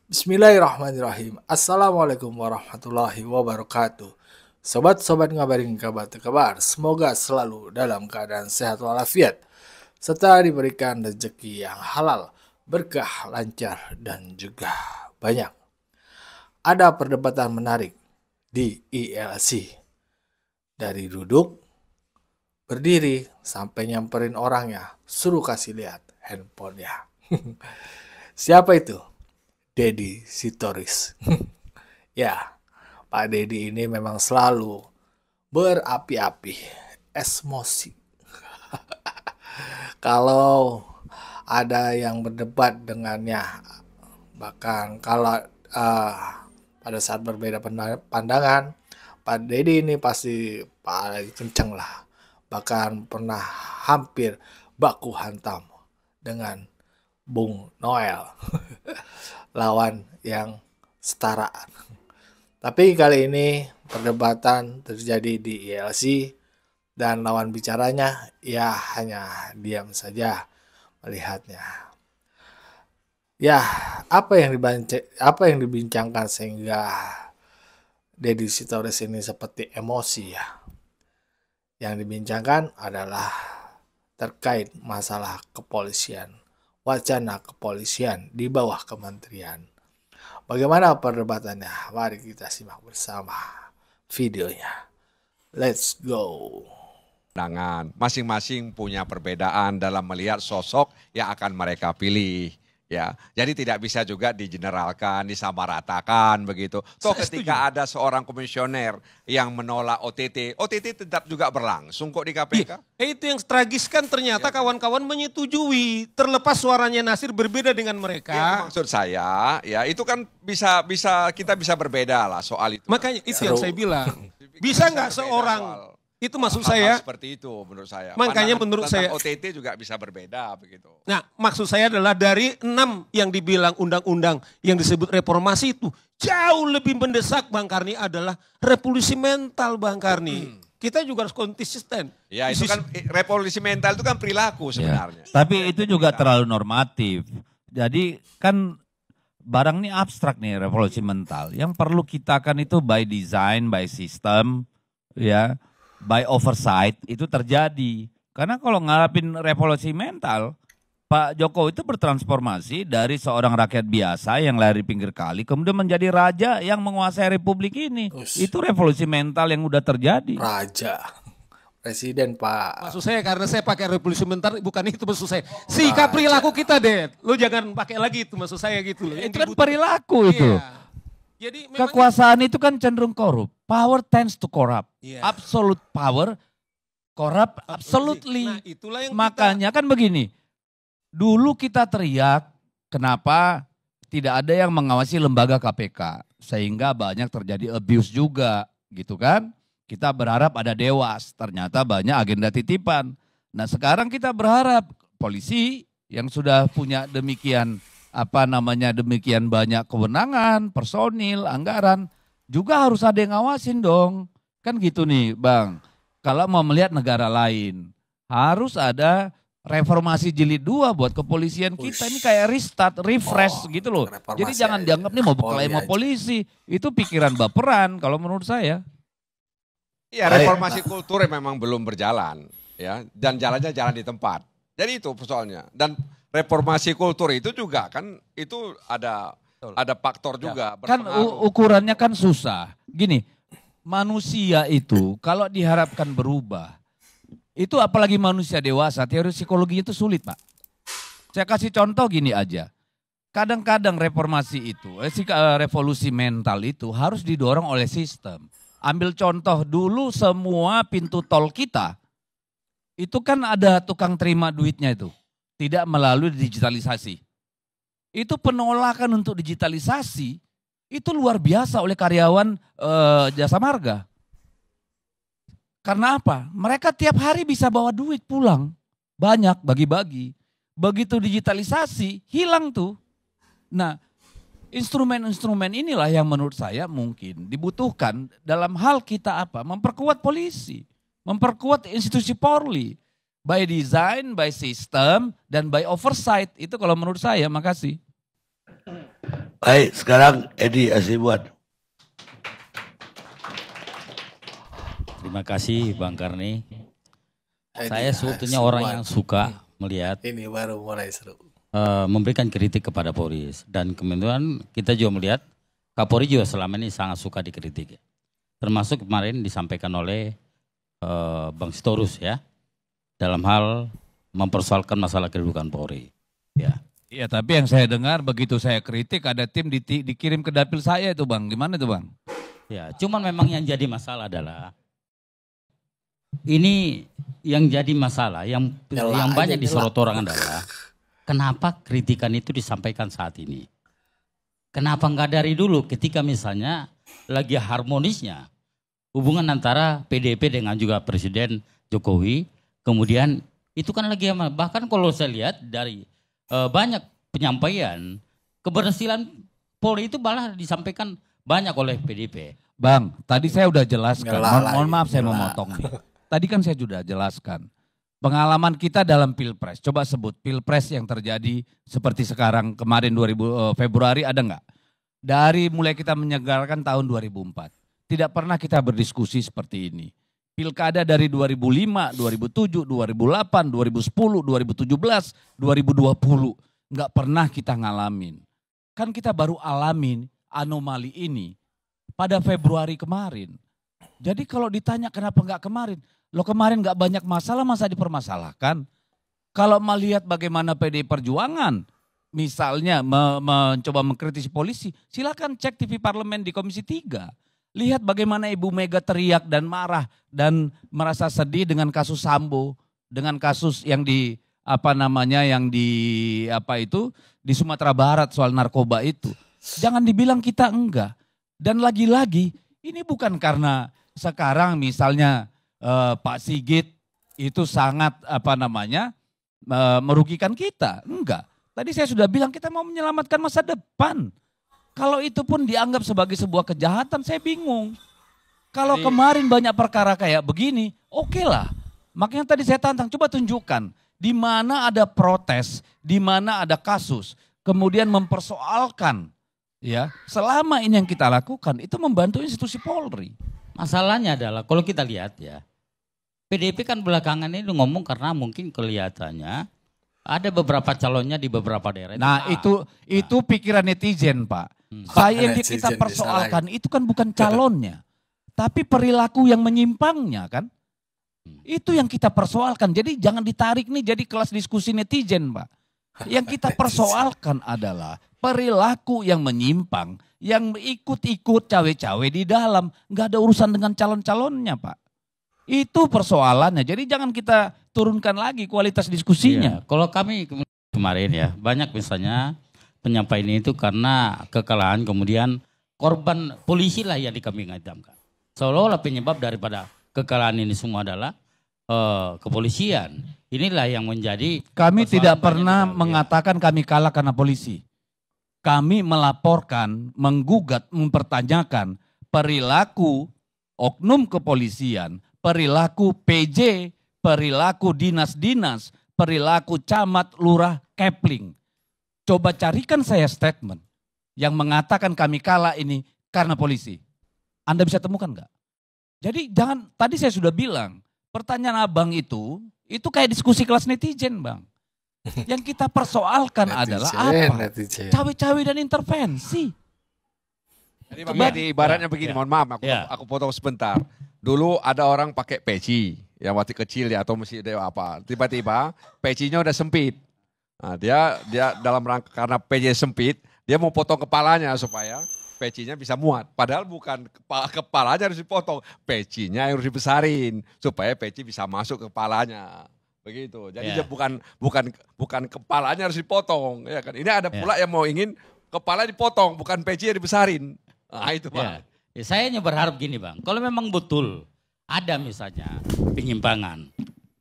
Bismillahirrahmanirrahim. Assalamualaikum warahmatullahi wabarakatuh. Sobat-sobat ngabarin kabar terkabar, semoga selalu dalam keadaan sehat walafiat, serta diberikan rezeki yang halal, berkah, lancar, dan juga banyak. Ada perdebatan menarik di ILC. Dari duduk, berdiri, sampai nyamperin orangnya, suruh kasih lihat handphonenya. Siapa itu? Deddy Sitoris. Ya, Pak Deddy ini memang selalu berapi-api, emosi. Kalau ada yang berdebat dengannya, bahkan kalau pada saat berbeda pandangan, Pak Deddy ini pasti paling kenceng lah. Bahkan pernah hampir baku hantam dengan Bung Noel. Lawan yang setara. Tapi kali ini perdebatan terjadi di ILC dan lawan bicaranya ya hanya diam saja melihatnya. Ya, apa yang dibincangkan sehingga Deddy Sitorus ini seperti emosi ya. Yang dibincangkan adalah terkait masalah kepolisian. Wacana kepolisian di bawah kementerian. Bagaimana perdebatannya? Mari kita simak bersama videonya. Let's go. Masing-masing punya perbedaan dalam melihat sosok yang akan mereka pilih. Ya, jadi tidak bisa juga digeneralkan, disamaratakan begitu. Toh ketika ada seorang komisioner yang menolak OTT, OTT tetap juga berlangsung kok di KPK. Itu yang tragis kan ternyata kawan-kawan menyetujui terlepas suaranya Nasir berbeda dengan mereka. Ya, maksud saya, ya itu kan kita bisa berbeda lah soal itu. Makanya itu yang saya bilang. Bisa nggak seorang itu maksud saya seperti itu menurut saya. Makanya menurut saya OTT juga bisa berbeda begitu. Nah, maksud saya adalah dari 6 yang dibilang undang-undang yang disebut reformasi itu jauh lebih mendesak Bang Karni adalah revolusi mental Bang Karni. Kita juga harus konsisten. Ya itu kan revolusi mental itu kan perilaku sebenarnya. Ya, tapi itu juga terlalu normatif. Jadi kan barang ini abstrak nih revolusi mental. Yang perlu kita kan itu by design, by system, ya. By oversight itu terjadi. Karena kalau ngarapin revolusi mental, Pak Jokowi itu bertransformasi dari seorang rakyat biasa yang lahir di pinggir kali, kemudian menjadi raja yang menguasai republik ini. Itu revolusi mental yang udah terjadi. Raja, presiden Pak. Maksud saya karena saya pakai revolusi mental, bukan itu maksud saya. Sikap perilaku kita deh, lu jangan pakai lagi itu maksud saya gitu loh. Itu kan perilaku itu. Iya. Jadi kekuasaan itu kan cenderung korup. Power tends to corrupt. Yeah. Absolute power corrupt absolutely. Nah, itulah yang makanya kan begini. Dulu kita teriak kenapa tidak ada yang mengawasi lembaga KPK. Sehingga banyak terjadi abuse juga gitu kan. Kita berharap ada dewas. Ternyata banyak agenda titipan. Nah sekarang kita berharap polisi yang sudah punya demikian demikian banyak kewenangan, personil, anggaran, juga harus ada yang ngawasin dong. Kan gitu nih Bang, kalau mau melihat negara lain, harus ada reformasi jilid 2 buat kepolisian kita. Ini kayak restart, refresh gitu loh. Jadi jangan dianggap nih mau berkelahi sama polisi, itu pikiran baperan kalau menurut saya. Iya reformasi kultur memang belum berjalan ya, dan jalannya jalan di tempat. Jadi itu persoalannya. Dan reformasi kultur itu juga kan itu ada faktor juga. Kan ukurannya kan susah. Gini, manusia itu kalau diharapkan berubah, itu apalagi manusia dewasa, teori psikologinya itu sulit Pak. Saya kasih contoh gini aja. Kadang-kadang reformasi itu, revolusi mental itu harus didorong oleh sistem. Ambil contoh dulu semua pintu tol kita, itu kan ada tukang terima duitnya itu. Tidak melalui digitalisasi. Itu penolakan untuk digitalisasi itu luar biasa oleh karyawan Jasa Marga. Karena apa? Mereka tiap hari bisa bawa duit pulang. Banyak bagi-bagi. Begitu digitalisasi hilang tuh. Nah instrumen-instrumen inilah yang menurut saya mungkin dibutuhkan dalam hal kita memperkuat polisi. Memperkuat institusi Polri. By design, by system, dan by oversight. Itu kalau menurut saya, makasih. Baik, sekarang Edi Hasibuan. Terima kasih Bang Karni. Edi Saya sebetulnya Hasibuan. orang yang suka melihat Ini baru mulai seru. memberikan kritik kepada Polri. Dan kemudian kita juga melihat Kapolri juga selama ini sangat suka dikritik. Termasuk kemarin disampaikan oleh Bang Sitorus ya. Dalam hal mempersoalkan masalah kedudukan Polri. Ya. Iya, tapi yang saya dengar begitu saya kritik ada tim dikirim ke dapil saya itu Bang. Gimana itu Bang? Ya, cuman memang yang jadi masalah adalah ini yang jadi masalah yang banyak disorot orang adalah kenapa kritikan itu disampaikan saat ini? Kenapa enggak dari dulu ketika misalnya lagi harmonisnya hubungan antara PDIP dengan juga Presiden Jokowi, kemudian itu kan lagi bahkan kalau saya lihat dari banyak penyampaian keberhasilan Polri itu malah disampaikan banyak oleh PDIP. Bang, tadi saya udah jelaskan. Mohon maaf saya Ngelak. memotong nih. Tadi kan saya sudah jelaskan. Pengalaman kita dalam Pilpres. Coba sebut Pilpres yang terjadi seperti sekarang kemarin Februari ada nggak? Dari mulai kita menyegarkan tahun 2004. Tidak pernah kita berdiskusi seperti ini. Pilkada dari 2005, 2007, 2008, 2010, 2017, 2020. Nggak pernah kita ngalamin. Kan kita baru alamin anomali ini pada Februari kemarin. Jadi kalau ditanya kenapa nggak kemarin? Lo kemarin nggak banyak masalah masa dipermasalahkan? Kalau melihat bagaimana PDI Perjuangan misalnya mencoba mengkritisi polisi, silakan cek TV Parlemen di Komisi 3. Lihat bagaimana Ibu Mega teriak dan marah dan merasa sedih dengan kasus Sambo, dengan kasus yang di di Sumatera Barat soal narkoba itu. Jangan dibilang kita enggak. Dan lagi-lagi ini bukan karena sekarang misalnya Pak Sigit itu sangat merugikan kita. Enggak. Tadi saya sudah bilang kita mau menyelamatkan masa depan. Kalau itu pun dianggap sebagai sebuah kejahatan, saya bingung. Kalau kemarin banyak perkara kayak begini, oke lah. Makanya tadi saya tantang, coba tunjukkan. Di mana ada protes, di mana ada kasus. Kemudian mempersoalkan. Ya, selama ini yang kita lakukan, itu membantu institusi Polri. Masalahnya adalah kalau kita lihat ya, PDIP kan belakangan ini ngomong karena mungkin kelihatannya ada beberapa calonnya di beberapa daerah. Nah itu pikiran netizen Pak. Saya yang kita Netizen persoalkan itu kan bukan calonnya. Tapi perilaku yang menyimpangnya kan. Itu yang kita persoalkan. Jadi jangan ditarik nih jadi kelas diskusi netizen Pak. Yang kita persoalkan adalah perilaku yang menyimpang. Yang ikut-ikut cawe-cawe di dalam. Nggak ada urusan dengan calon-calonnya Pak. Itu persoalannya. Jadi jangan kita turunkan lagi kualitas diskusinya. Iya. Kalau kami kemarin ya banyak misalnya penyampaian itu karena kekalahan kemudian korban polisi lah yang dikambing hitamkan. Seolah-olah penyebab daripada kekalahan ini semua adalah kepolisian. Inilah yang menjadi Kami tidak banyak pernah kita, mengatakan kami kalah karena polisi. Kami melaporkan, menggugat, mempertanyakan perilaku oknum kepolisian, perilaku PJ, perilaku dinas-dinas, perilaku camat, lurah, kepling. Coba carikan saya statement yang mengatakan kami kalah ini karena polisi. Anda bisa temukan nggak? Jadi jangan, tadi saya sudah bilang, pertanyaan abang itu kayak diskusi kelas netizen bang. Yang kita persoalkan adalah apa? Cawe-cawe dan intervensi. Jadi ibaratnya begini, mohon maaf aku potong sebentar. Dulu ada orang pakai peci yang waktu kecil ya atau masih apa. Tiba-tiba pecinya udah sempit. Nah, dia dalam rangka karena peci sempit, dia mau potong kepalanya supaya pecinya bisa muat. Padahal bukan kepalanya harus dipotong, pecinya harus dibesarin supaya peci bisa masuk ke kepalanya. Begitu. Jadi dia bukan kepalanya harus dipotong, ya kan. Ini ada pula yang mau ingin kepala dipotong, bukan peci yang dibesarin. Nah, itu Pak. Ya, saya hanya berharap gini Bang, kalau memang betul ada misalnya penyimpangan,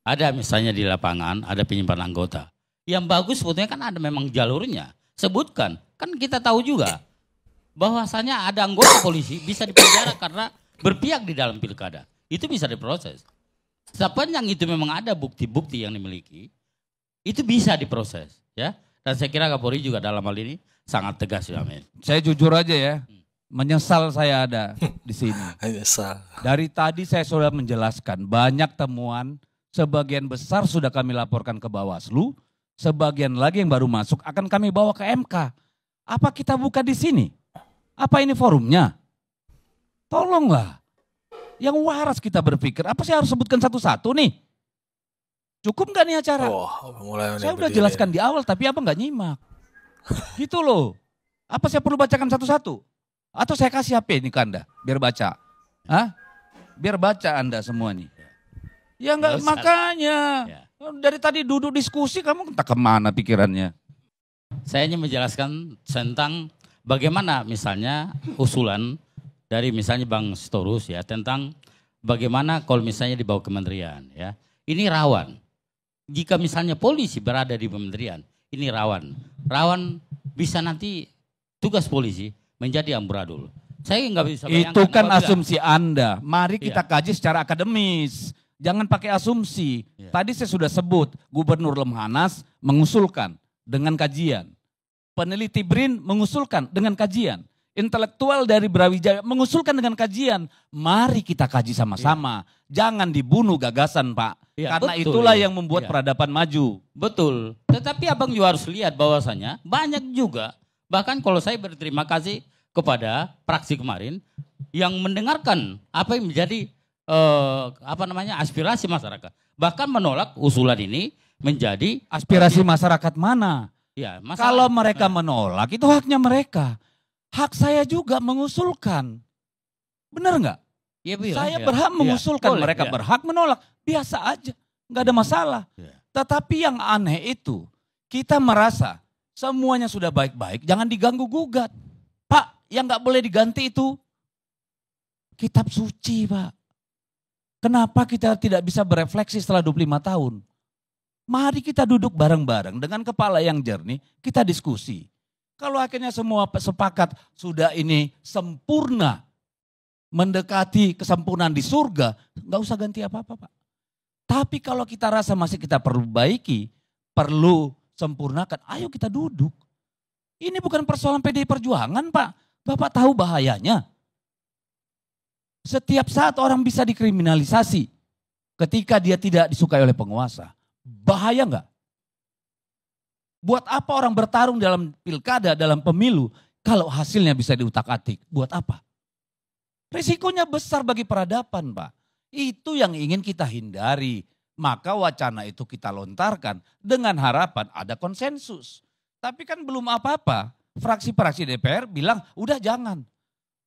ada misalnya di lapangan, ada penyimpangan anggota. Yang bagus sebetulnya kan ada memang jalurnya, sebutkan. Kan kita tahu juga bahwasanya ada anggota polisi bisa dipenjara karena berpihak di dalam pilkada. Itu bisa diproses. Sepanjang itu memang ada bukti-bukti yang dimiliki, itu bisa diproses. Ya. Dan saya kira Kapolri juga dalam hal ini sangat tegas ya, Amin. Saya jujur aja ya, menyesal saya ada di sini. Menyesal. Dari tadi saya sudah menjelaskan banyak temuan, sebagian besar sudah kami laporkan ke Bawaslu, sebagian lagi yang baru masuk akan kami bawa ke MK. Apa kita buka di sini? Apa ini forumnya? Tolonglah. Yang waras kita berpikir, apa sih harus sebutkan satu-satu nih? Cukup gak nih acara? Mulai Saya udah jelaskan di awal tapi apa nggak nyimak. Gitu loh. Apa saya perlu bacakan satu-satu? Atau saya kasih HP ini ke Anda, biar baca. Hah? Biar baca Anda semua nih. Ya enggak, Nggak usah. makanya. Ya. Dari tadi duduk diskusi kamu entah kemana pikirannya. Saya ingin menjelaskan tentang bagaimana misalnya usulan dari misalnya Bang Sitorus ya tentang bagaimana kalau misalnya dibawa kementerian ya. Ini rawan. Jika misalnya polisi berada di kementerian, ini rawan. Rawan bisa nanti tugas polisi menjadi amburadul. Saya nggak bisa bayangkan. Itu kan apabila- asumsi Anda. Mari kita Iya. kaji secara akademis. Jangan pakai asumsi. Iya. Tadi saya sudah sebut, Gubernur Lemhanas mengusulkan dengan kajian. Peneliti BRIN mengusulkan dengan kajian. Intelektual dari Brawijaya mengusulkan dengan kajian. Mari kita kaji sama-sama. Jangan dibunuh gagasan, Pak. Iya, Karena betul, itulah ya. yang membuat Iya. peradaban maju. Betul. Tetapi abang juga harus lihat bahwasanya banyak juga. Bahkan kalau saya berterima kasih kepada praksi kemarin yang mendengarkan apa yang menjadi aspirasi masyarakat. Bahkan menolak usulan ini menjadi Aspirasi masyarakat mana? ya masalah. Kalau mereka menolak, itu haknya mereka. Hak saya juga mengusulkan. Benar nggak? Ya, Bira, Saya ya. berhak Ya, mengusulkan, boleh, mereka ya. berhak menolak. Biasa aja, nggak ada masalah. Ya. Tetapi yang aneh itu, kita merasa semuanya sudah baik-baik, jangan diganggu-gugat. Pak, yang nggak boleh diganti itu kitab suci, Pak. Kenapa kita tidak bisa berefleksi setelah 25 tahun? Mari kita duduk bareng-bareng dengan kepala yang jernih, kita diskusi. Kalau akhirnya semua sepakat sudah ini sempurna, mendekati kesempurnaan di surga, nggak usah ganti apa-apa, Pak. Tapi kalau kita rasa masih kita perbaiki, perlu sempurnakan, ayo kita duduk. Ini bukan persoalan PDI Perjuangan, Pak. Bapak tahu bahayanya. Setiap saat orang bisa dikriminalisasi ketika dia tidak disukai oleh penguasa. Bahaya nggak? Buat apa orang bertarung dalam pilkada, dalam pemilu, kalau hasilnya bisa diutak-atik? Buat apa? Risikonya besar bagi peradaban, Pak. Itu yang ingin kita hindari. Maka wacana itu kita lontarkan dengan harapan ada konsensus. Tapi kan belum apa-apa. Fraksi-fraksi DPR bilang, udah jangan.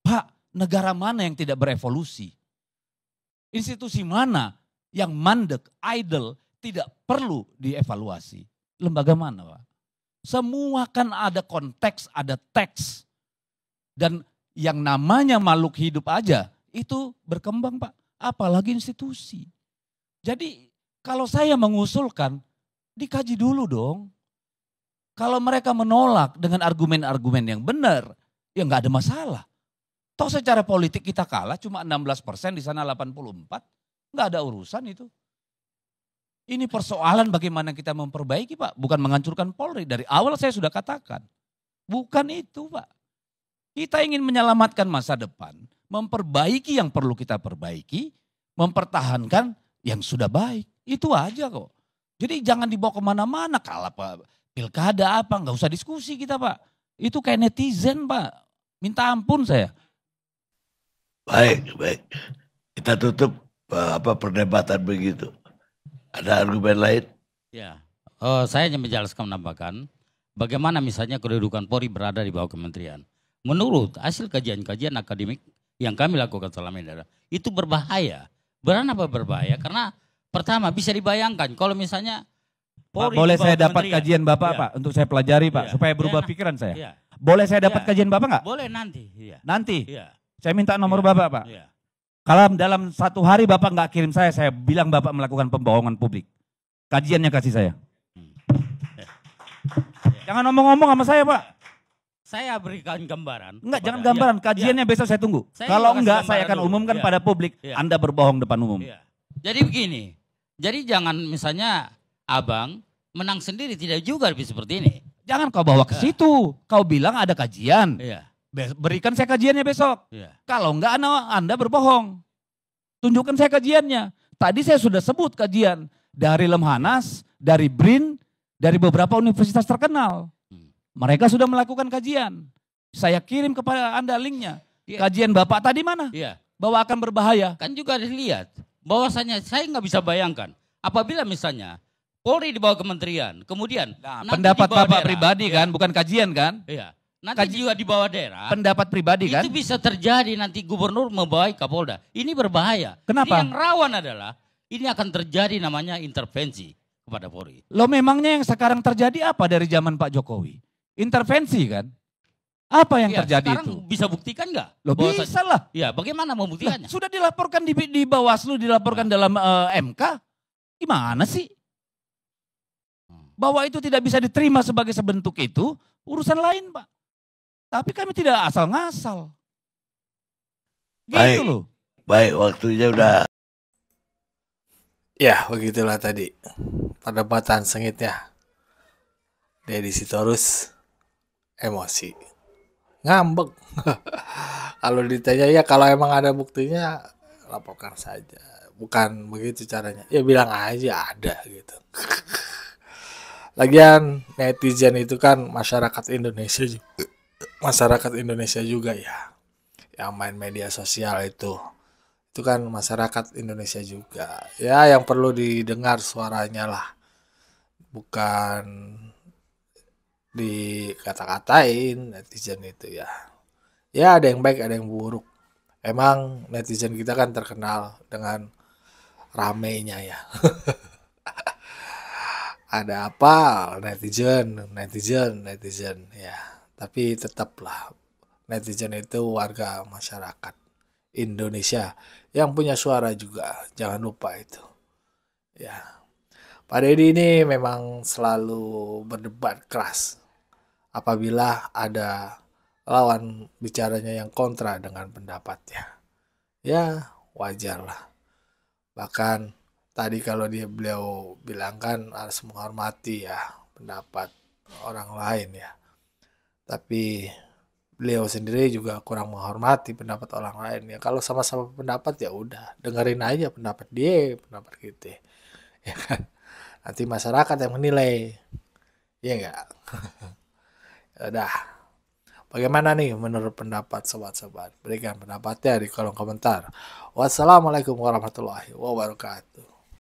Pak, negara mana yang tidak berevolusi? Institusi mana yang mandek, idle, tidak perlu dievaluasi? Lembaga mana, Pak? Semua kan ada konteks, ada teks. Dan yang namanya makhluk hidup aja itu berkembang, Pak. Apalagi institusi. Jadi kalau saya mengusulkan, dikaji dulu dong. Kalau mereka menolak dengan argumen-argumen yang benar, ya nggak ada masalah. Toh secara politik kita kalah cuma 16%, di sana 84%. Nggak ada urusan itu. Ini persoalan bagaimana kita memperbaiki, Pak. Bukan menghancurkan Polri. Dari awal saya sudah katakan. Bukan itu, Pak. Kita ingin menyelamatkan masa depan. Memperbaiki yang perlu kita perbaiki. Mempertahankan yang sudah baik. Itu aja kok. Jadi jangan dibawa kemana-mana. Kalau Pak pilkada apa, nggak usah diskusi kita, Pak. Itu kayak netizen, Pak. Minta ampun saya. Baik, baik. Kita tutup perdebatan begitu. Ada argumen lain? Ya, saya hanya menjelaskan menambahkan bagaimana misalnya kedudukan Polri berada di bawah kementerian. Menurut hasil kajian-kajian akademik yang kami lakukan selama ini, itu berbahaya. Kenapa berbahaya? Karena pertama bisa dibayangkan kalau misalnya Pak, Polri boleh di bawah saya dapat kementerian. kajian Bapak, Ya. Pak, untuk saya pelajari, Pak, Ya. supaya berubah Ya, pikiran saya. Ya. Boleh saya dapat Ya. kajian Bapak nggak? Boleh nanti. Ya. Nanti. Ya. Saya minta nomor Ya. Bapak, Pak. Ya. Kalau dalam satu hari Bapak nggak kirim saya bilang Bapak melakukan pembohongan publik. Kajiannya kasih saya. Jangan ngomong-ngomong sama saya, Pak. Saya berikan gambaran. Enggak, jangan kepada- gambaran. Ya. Kajiannya besok saya tunggu. Saya Kalau kasih enggak, saya gambaran akan dulu. umumkan Ya. pada publik. Ya. Anda berbohong depan umum. Iya. Jadi begini, jadi jangan misalnya abang menang sendiri, tidak juga lebih seperti ini. Jangan kau bawa ke situ. Kau bilang ada kajian. Iya. Berikan saya kajiannya besok. Iya. Kalau enggak Anda berbohong. Tunjukkan saya kajiannya. Tadi saya sudah sebut kajian dari Lemhanas, dari BRIN, dari beberapa universitas terkenal. Mereka sudah melakukan kajian. Saya kirim kepada Anda linknya. Iya. Kajian Bapak tadi mana? Iya. Bahwa akan berbahaya. Kan juga dilihat bahwasanya saya nggak bisa bayangkan apabila misalnya Polri di bawah kementerian, kemudian nanti Pendapat di bawah Bapak daerah, pribadi kan, bukan kajian kan? Iya. Nanti juga di bawah daerah. Pendapat pribadi kan? Itu bisa terjadi nanti gubernur membawai Kapolda. Ini berbahaya. Kenapa? Jadi yang rawan adalah ini akan terjadi namanya intervensi kepada Polri. Lo memangnya yang sekarang terjadi apa dari zaman Pak Jokowi? Intervensi kan? Apa yang Ya, terjadi sekarang itu? bisa buktikan nggak? Lo Bahwasanya- bisa lah. Ya, bagaimana Lah, membuktikannya? sudah dilaporkan di Bawaslu, dilaporkan dalam MK. Gimana sih? Bahwa itu tidak bisa diterima sebagai sebentuk itu, urusan lain Pak. Tapi kami tidak asal ngasal. Gitu Baik. loh. Baik, waktunya udah. Ya, begitulah tadi perdebatan sengitnya. Deddy Sitorus emosi. Ngambek. Kalau ditanya ya kalau emang ada buktinya laporkan saja. Bukan begitu caranya. Ya bilang aja ada gitu. Lagian netizen itu kan masyarakat Indonesia juga. Masyarakat Indonesia juga ya. Yang main media sosial itu kan masyarakat Indonesia juga. Ya yang perlu didengar suaranya lah. Bukan dikata-katain netizen itu ya. Ya ada yang baik ada yang buruk. Emang netizen kita kan terkenal dengan ramenya ya. Ada apa netizen ya. Tapi tetaplah netizen itu warga masyarakat Indonesia yang punya suara juga. Jangan lupa itu. Ya. Pak Deddy ini memang selalu berdebat keras apabila ada lawan bicaranya yang kontra dengan pendapatnya. Ya, wajar lah. Bahkan tadi kalau beliau bilang kan harus menghormati ya pendapat orang lain ya. Tapi beliau sendiri juga kurang menghormati pendapat orang lain ya. Kalau sama-sama pendapat ya udah dengerin aja pendapat dia, pendapat kita. Ya kan? Nanti masyarakat yang menilai. Iya enggak? Udah. Bagaimana nih menurut pendapat sobat-sobat? Berikan pendapatnya di kolom komentar. Wassalamualaikum warahmatullahi wabarakatuh.